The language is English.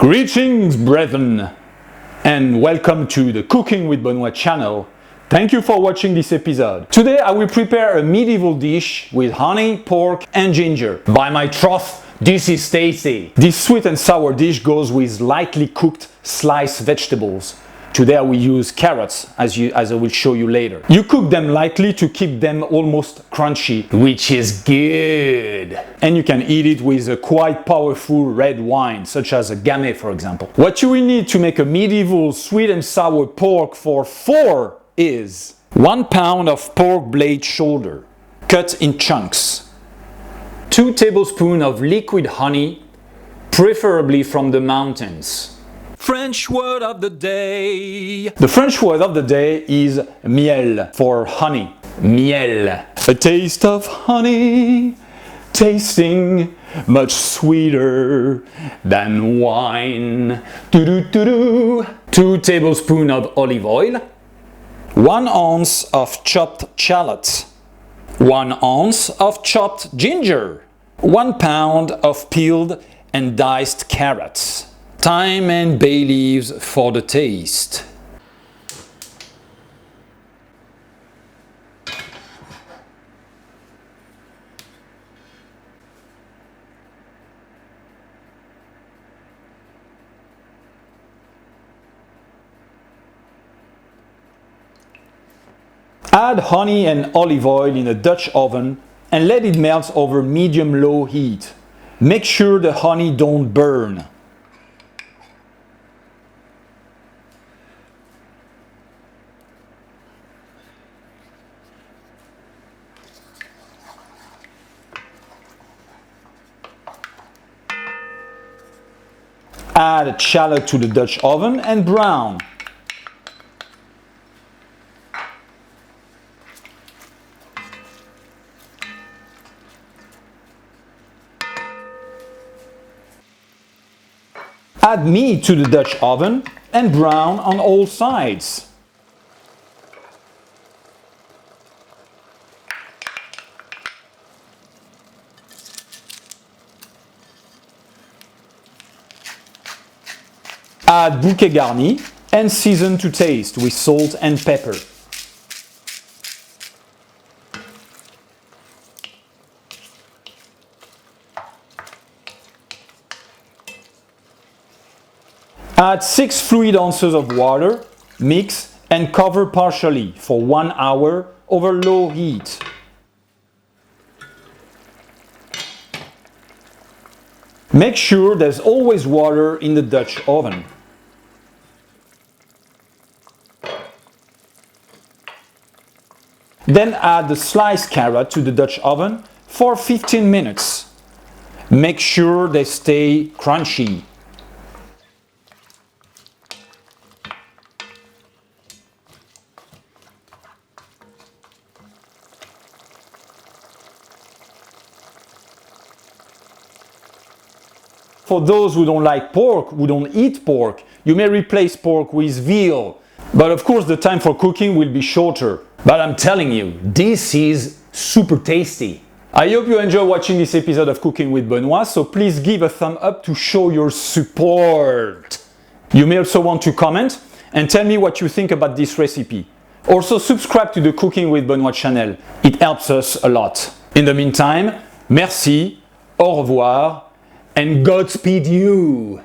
Greetings, brethren, and welcome to the Cooking with Benoit channel. Thank you for watching this episode. Today I will prepare a medieval dish with honey, pork and ginger. By my troth, this is tasty. This sweet and sour dish goes with lightly cooked sliced vegetables. Today I will use carrots, as I will show you later. You cook them lightly to keep them almost crunchy, which is good. And you can eat it with a quite powerful red wine, such as a gamay, for example. What you will need to make a medieval sweet and sour pork for 4 is 1 pound of pork blade shoulder, cut in chunks, 2 tablespoons of liquid honey, preferably from the mountains. French word of the day. The French word of the day is miel, for honey. Miel. A taste of honey, tasting much sweeter than wine. 2 tablespoons of olive oil, 1 ounce of chopped shallot, 1 ounce of chopped ginger, 1 pound of peeled and diced carrots, thyme and bay leaves for the taste. Add honey and olive oil in a Dutch oven and let it melt over medium-low heat. Make sure the honey don't burn. Add a shallot to the Dutch oven and brown. Add meat to the Dutch oven and brown on all sides. Add bouquet garni and season to taste with salt and pepper. Add 6 fluid ounces of water, mix and cover partially for 1 hour over low heat. Make sure there's always water in the Dutch oven. Then add the sliced carrot to the Dutch oven for 15 minutes. Make sure they stay crunchy. For those who don't like pork, who don't eat pork, you may replace pork with veal. But of course the time for cooking will be shorter. But I'm telling you, this is super tasty. I hope you enjoy watching this episode of Cooking with Benoit, so please give a thumb up to show your support. You may also want to comment and tell me what you think about this recipe. Also subscribe to the Cooking with Benoit channel. It helps us a lot. In the meantime, merci, au revoir, and Godspeed you!